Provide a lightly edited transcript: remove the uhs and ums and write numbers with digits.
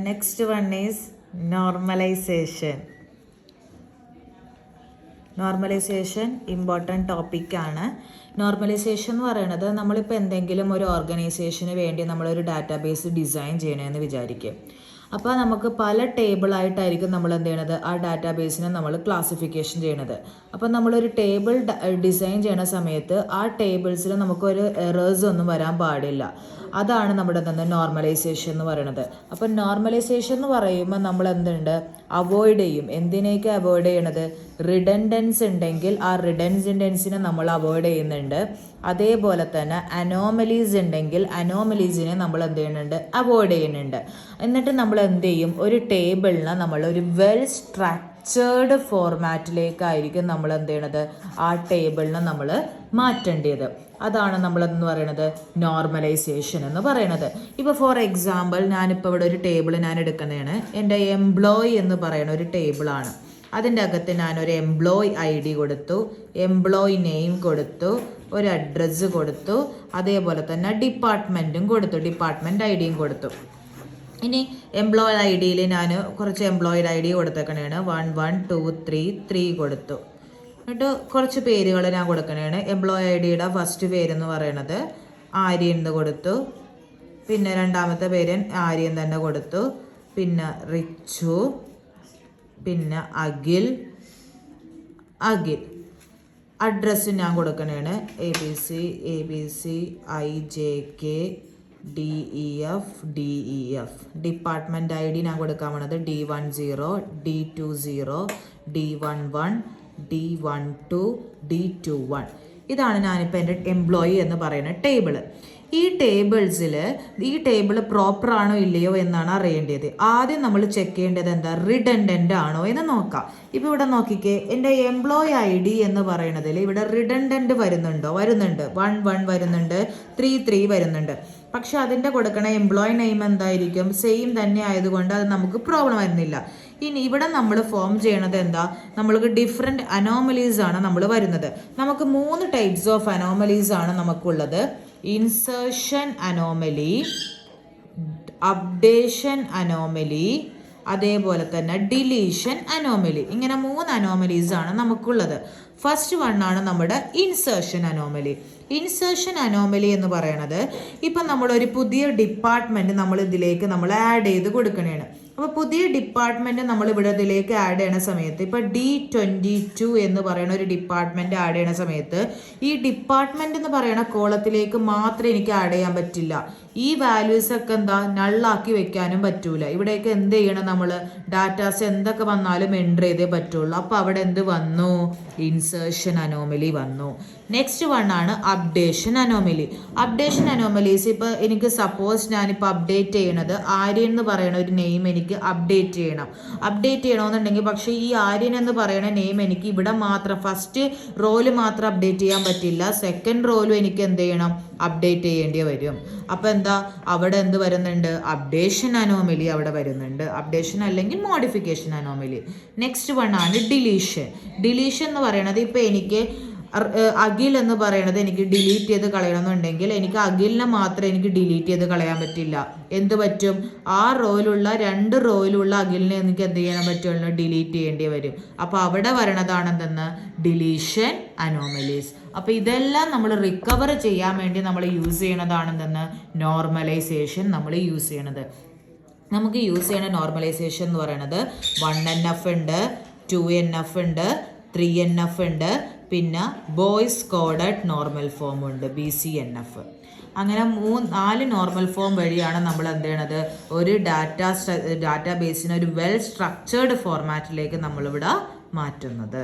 next one is normalization. Normalisation important ടോപ്പിക്കാണ്. Normalisation എന്ന് പറയുന്നത് നമ്മളിപ്പോൾ എന്തെങ്കിലും ഒരു ഓർഗനൈസേഷന് വേണ്ടി നമ്മളൊരു ഡാറ്റാബേസ് ഡിസൈൻ ചെയ്യണമെന്ന് വിചാരിക്കും. അപ്പോൾ നമുക്ക് പല ടേബിളായിട്ടായിരിക്കും നമ്മൾ എന്ത് ചെയ്യണത്, ആ ഡാറ്റാബേസിനെ നമ്മൾ ക്ലാസിഫിക്കേഷൻ ചെയ്യണത്. അപ്പോൾ നമ്മളൊരു ടേബിൾ ഡിസൈൻ ചെയ്യണ സമയത്ത് ആ ടേബിൾസിൽ നമുക്കൊരു എറേഴ്സ് ഒന്നും വരാൻ പാടില്ല. അതാണ് നമ്മുടെ നോർമലൈസേഷൻ എന്ന് പറയുന്നത്. അപ്പം നോർമലൈസേഷൻ എന്ന് പറയുമ്പോൾ നമ്മൾ എന്തുണ്ട് അവോയ്ഡ് ചെയ്യും. എന്തിനേക്ക് അവോയ്ഡ് ചെയ്യണത്? റിഡൻഡൻസ് ഉണ്ടെങ്കിൽ ആ റിഡൻഡൻസിനെ നമ്മൾ അവോയ്ഡ് ചെയ്യുന്നുണ്ട്. അതേപോലെ തന്നെ അനോമലീസ് ഉണ്ടെങ്കിൽ അനോമലീസിനെ നമ്മൾ എന്ത് ചെയ്യുന്നുണ്ട്, അവോയ്ഡ് ചെയ്യുന്നുണ്ട്. എന്നിട്ട് നമ്മൾ എന്ത് ചെയ്യും, ഒരു ടേബിളിനെ നമ്മൾ ഒരു വെൽ സ്ട്രക്ചേർഡ് ഫോർമാറ്റിലേക്കായിരിക്കും നമ്മൾ എന്ത് ചെയ്യണത്, ആ ടേബിളിനെ നമ്മൾ മാറ്റേണ്ടത്. അതാണ് നമ്മളെന്ന് പറയുന്നത് നോർമലൈസേഷൻ എന്ന് പറയുന്നത്. ഇപ്പോൾ ഫോർ എക്സാമ്പിൾ ഞാനിപ്പോൾ ഇവിടെ ഒരു ടേബിൾ ഞാൻ എടുക്കുന്നതാണ്. എൻ്റെ എംപ്ലോയി എന്ന് പറയുന്ന ഒരു ടേബിളാണ്. അതിൻ്റെ അകത്ത് ഞാനൊരു എംപ്ലോയി ID കൊടുത്തു, എംപ്ലോയി നെയിം കൊടുത്തു, ഒരു അഡ്രസ്സ് കൊടുത്തു, അതേപോലെ തന്നെ ഡിപ്പാർട്ട്മെൻറ്റും കൊടുത്തു, ഡിപ്പാർട്ട്മെൻറ്റ് IDയും കൊടുത്തു. ഇനി എംപ്ലോയി ID ഞാൻ കുറച്ച് എംപ്ലോയിഡ് ID കൊടുത്തേക്കണേണ്. 1 1 2 3 3 കൊടുത്തു. എന്നിട്ട് കുറച്ച് പേരുകൾ ഞാൻ കൊടുക്കണേണ്. എംപ്ലോയി IDയുടെ ഫസ്റ്റ് പേരെന്ന് പറയണത് ആര്യൻ എന്ന് കൊടുത്തു. പിന്നെ രണ്ടാമത്തെ പേര് ആര്യൻ തന്നെ കൊടുത്തു. പിന്നെ റിച്ചു, പിന്നെ അഖിൽ. അഡ്രസ്സ് ഞാൻ കൊടുക്കണേണ് ABC IJK DEF. Department ID ഞാൻ കൊടുക്കാൻ പോണത് D10 D20 D11 D12 D21. ഇതാണ് ഞാനിപ്പോൾ എൻ്റെ എംപ്ലോയി എന്ന് പറയുന്ന ടേബിള്. ഈ ടേബിൾ പ്രോപ്പർ ആണോ ഇല്ലയോ എന്നാണ് അറിയേണ്ടത്. ആദ്യം നമ്മൾ ചെക്ക് ചെയ്യേണ്ടത് എന്താ, റിഡൻഡൻ്റ് ആണോ എന്ന് നോക്കാം. ഇപ്പോൾ ഇവിടെ നോക്കിക്കേ, എൻ്റെ എംപ്ലോയി ID എന്ന് പറയുന്നതിൽ ഇവിടെ റിഡൻഡൻ്റ് വരുന്നുണ്ട്. 1 1 വരുന്നുണ്ട്, 3 3 വരുന്നുണ്ട്. പക്ഷെ അതിൻ്റെ കൊടുക്കണ എംപ്ലോയി നെയിം എന്തായിരിക്കും, സെയിം തന്നെ ആയതുകൊണ്ട് അത് നമുക്ക് പ്രോബ്ലം വരുന്നില്ല. ഇനി ഇവിടെ നമ്മൾ ഫോം ചെയ്യണത് എന്താ, നമ്മൾക്ക് ഡിഫറെൻറ്റ് അനോമലീസ് ആണ് നമ്മൾ വരുന്നത്. നമുക്ക് 3 ടൈപ്സ് ഓഫ് അനോമലീസ് ആണ് നമുക്കുള്ളത്. ഇൻസേർഷൻ അനോമലി, അപ്ഡേഷൻ അനോമലി, അതേപോലെ തന്നെ ഡിലീഷൻ അനോമലി. ഇങ്ങനെ 3 അനോമലീസ് ആണ് നമുക്കുള്ളത്. ഫസ്റ്റ് വൺ ആണ് നമ്മുടെ ഇൻസേർഷൻ അനോമലി. ഇൻസേർഷൻ അനോമലി എന്ന് പറയുന്നത് ഇപ്പം നമ്മളൊരു പുതിയ ഡിപ്പാർട്ട്മെൻറ്റ് നമ്മൾ ഇതിലേക്ക് നമ്മൾ ആഡ് ചെയ്ത് കൊടുക്കണേണ്. അപ്പോൾ പുതിയ ഡിപ്പാർട്ട്മെൻറ്റ് നമ്മൾ ഇവിടെ ഇതിലേക്ക് ആഡ് ചെയ്യണ സമയത്ത് ഇപ്പോൾ D22 എന്ന് പറയുന്ന ഒരു ഡിപ്പാർട്ട്മെൻറ്റ് ആഡ് ചെയ്യണ സമയത്ത് ഈ ഡിപ്പാർട്ട്മെൻറ്റ് എന്ന് പറയുന്ന കോളത്തിലേക്ക് മാത്രമേ എനിക്ക് ആഡ് ചെയ്യാൻ പറ്റില്ല. ഈ വാല്യൂസ് ഒക്കെ എന്താ നള്ളാക്കി വെക്കാനും പറ്റൂല. ഇവിടേക്ക് എന്ത് ചെയ്യണം, നമ്മൾ ഡാറ്റാസ് എന്തൊക്കെ വന്നാലും എൻ്റർ ചെയ്തേ പറ്റുള്ളൂ. അപ്പോൾ അവിടെ എന്ത് വന്നു, ഇൻസേർഷൻ അനോമലി വന്നു. നെക്സ്റ്റ് വൺ ആണ് അപ്ഡേഷൻ അനോമലി. അപ്ഡേഷൻ അനോമലീസ് ഇപ്പോൾ എനിക്ക് സപ്പോസ് ഞാനിപ്പോൾ അപ്ഡേറ്റ് ചെയ്യണത് ആര്യൻ എന്ന് പറയുന്ന ഒരു നെയിം എനിക്ക് അപ്ഡേറ്റ് ചെയ്യണമെന്നുണ്ടെങ്കിൽ പക്ഷേ ഈ ആര്യൻ എന്ന് പറയുന്ന നെയിം എനിക്ക് ഇവിടെ മാത്രം ഫസ്റ്റ് റോല് മാത്രം അപ്ഡേറ്റ് ചെയ്യാൻ പറ്റില്ല. സെക്കൻഡ് റോലും എനിക്ക് എന്ത് ചെയ്യണം, അപ്ഡേറ്റ് ചെയ്യേണ്ടി വരും. അപ്പോൾ എന്താ അവിടെ എന്ത് വരുന്നുണ്ട്, അപ്ഡേഷൻ അനോമലി അവിടെ വരുന്നുണ്ട്. അപ്ഡേഷൻ അല്ലെങ്കിൽ മോഡിഫിക്കേഷൻ അനോമലി. നെക്സ്റ്റ് വൺ ആണ് ഡിലീഷൻ. ഡിലീഷൻ എന്ന് പറയുന്നത് ഇപ്പോൾ എനിക്ക് അഖിൽ എന്ന് പറയുന്നത് എനിക്ക് ഡിലീറ്റ് ചെയ്ത് കളയണമെന്നുണ്ടെങ്കിൽ എനിക്ക് അഖിലിനെ മാത്രമേ എനിക്ക് ഡിലീറ്റ് ചെയ്ത് കളയാൻ പറ്റില്ല. എന്ത് പറ്റും, ആ റോയിലുള്ള 2 റോയിലുള്ള അഖിലിനെ എനിക്ക് എന്ത് ചെയ്യാൻ പറ്റുള്ളൂ, ഡിലീറ്റ് ചെയ്യേണ്ടി വരും. അപ്പോൾ അവിടെ വരണതാണ് എന്തെന്ന്, ഡിലീഷൻ അനോമലീസ്. അപ്പോൾ ഇതെല്ലാം നമ്മൾ റിക്കവർ ചെയ്യാൻ വേണ്ടി നമ്മൾ യൂസ് ചെയ്യണതാണ് എന്തെന്ന്, നോർമലൈസേഷൻ നമ്മൾ യൂസ് ചെയ്യണത്. നമുക്ക് യൂസ് ചെയ്യണ നോർമലൈസേഷൻ എന്ന് പറയുന്നത് 1NF ഉണ്ട്, 2NF ഉണ്ട്, 3NF ഉണ്ട്, പിന്നെ ബോയ്സ് കോഡഡ് നോർമൽ ഫോം ഉണ്ട്, BCNF. അങ്ങനെ 4 നോർമൽ ഫോം വഴിയാണ് നമ്മൾ എന്ത് ചെയ്യണത്, ഒരു ഡാറ്റാബേസിനെ ഒരു വെൽ സ്ട്രക്ചേർഡ് ഫോർമാറ്റിലേക്ക് നമ്മളിവിടെ മാറ്റുന്നത്.